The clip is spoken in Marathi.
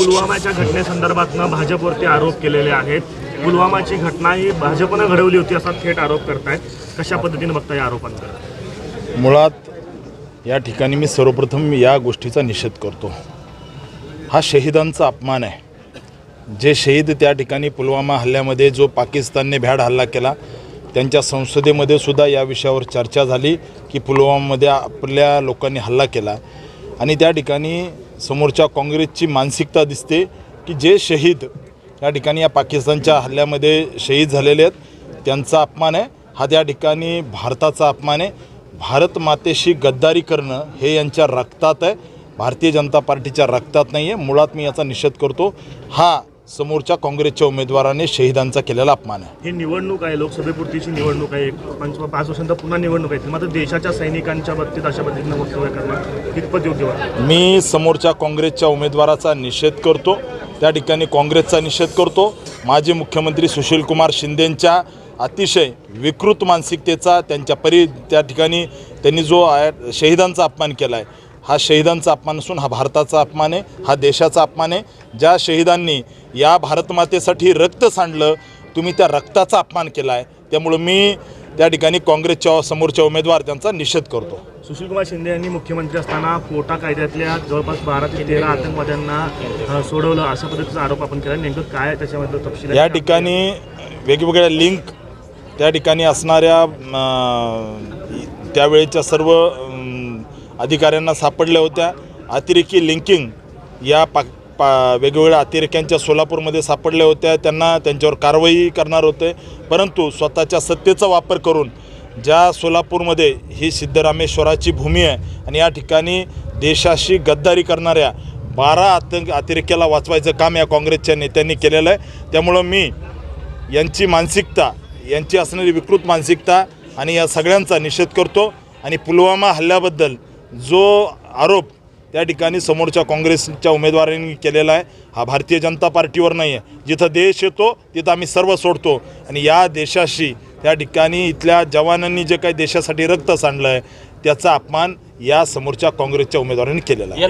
पुलवामाच्या घटनेसंदर्भातनं भाजपवरती आरोप केलेले आहेत। पुलवामाची घटना ही भाजपनं घडवली होती असा थेट आरोप करतायत। कशा पद्धतीने बघता या आरोपांकडे? मुळात या ठिकाणी मी सर्वप्रथम या गोष्टीचा निषेध करतो। हा शहीदांचा अपमान आहे। जे शहीद त्या ठिकाणी पुलवामा हल्ल्यामध्ये जो पाकिस्तानने भ्याड हल्ला केला, त्यांच्या संसदेमध्ये सुद्धा या विषयावर चर्चा झाली की पुलवामामध्ये आपल्या लोकांनी हल्ला केला आणि त्या ठिकाणी समोरच्या काँग्रेसची मानसिकता दिसते की जे शहीद या ठिकाणी या पाकिस्तानच्या हल्ल्यामध्ये शहीद झालेले आहेत त्यांचा अपमान आहे। हा त्या ठिकाणी भारताचा अपमान आहे। भारत मातेशी गद्दारी करणं हे यांच्या रक्तात आहे, भारतीय जनता पार्टीच्या रक्तात नाही आहे। मुळात मी याचा निषेध करतो। हा समोरच्या काँग्रेसच्या उमेदवाराने शहीदांचा केलेला अपमान आहे। ही निवडणूक आहे, लोकसभेपुरतीची निवडणूक आहे, 5 वर्षांत पुन्हा निवडणूक आहे, मात्र देशाच्या सैनिकांच्या बाबतीत अशा पद्धतीनं वक्तव्य करणं कितपत योग्य वाटतं? मी समोरच्या काँग्रेसच्या उमेदवाराचा निषेध करतो, त्या ठिकाणी काँग्रेसचा निषेध करतो। माजी मुख्यमंत्री सुशीलकुमार शिंदेंच्या अतिशय विकृत मानसिकतेचा त्या ठिकाणी त्यांनी जो शहीदांचा अपमान केला आहे, हा शहीदांचा अपमान असून हा भारताचा अपमान आहे, हा देशाचा अपमान आहे। ज्या शहीदांनी या भारतमातेसाठी रक्त सांडलं, तुम्ही त्या रक्ताचा अपमान केला आहे। त्यामुळे मी त्या ठिकाणी काँग्रेसच्या समोरच्या उमेदवार त्यांचा निषेध करतो। सुशीलकुमार शिंदे यांनी मुख्यमंत्री असताना कोटा कायद्यातल्या जवळपास 12 ते 13 आतंकवाद्यांना सोडवलं अशा पद्धतीचा आरोप आपण केला। नेमकं काय त्याच्यामधलं तपशील? या ठिकाणी वेगवेगळ्या लिंक त्या ठिकाणी असणाऱ्या त्यावेळेच्या सर्व अधिकाऱ्यांना सापडल्या होत्या। अतिरेकी लिंकिंग या वेगवेगळ्या अतिरेक्यांच्या सोलापूरमध्ये सापडल्या होत्या। त्यांच्यावर कारवाई करणार होते, परंतु स्वतःच्या सत्तेचा वापर करून ज्या सोलापूरमध्ये ही सिद्धरामेश्वराची भूमी आहे आणि या ठिकाणी देशाशी गद्दारी करणाऱ्या 12 अतिरेक्याला वाचवायचं काम या काँग्रेसच्या नेत्यांनी केलेलं आहे। त्यामुळं मी यांची मानसिकता, यांची असणारी विकृत मानसिकता आणि या सगळ्यांचा निषेध करतो। आणि पुलवामा हल्ल्याबद्दल जो आरोप त्या ठिकाणी समोरच्या काँग्रेसच्या उमेदवारांनी केलेला आहे, हा भारतीय जनता पार्टीवर नाही आहे। जिथं देश येतो तिथं आम्ही सर्व सोडतो आणि या देशाशी त्या ठिकाणी इथल्या जवानांनी जे काही देशासाठी रक्त सांडलं आहे त्याचा अपमान या समोरच्या काँग्रेसच्या उमेदवारांनी केलेला आहे।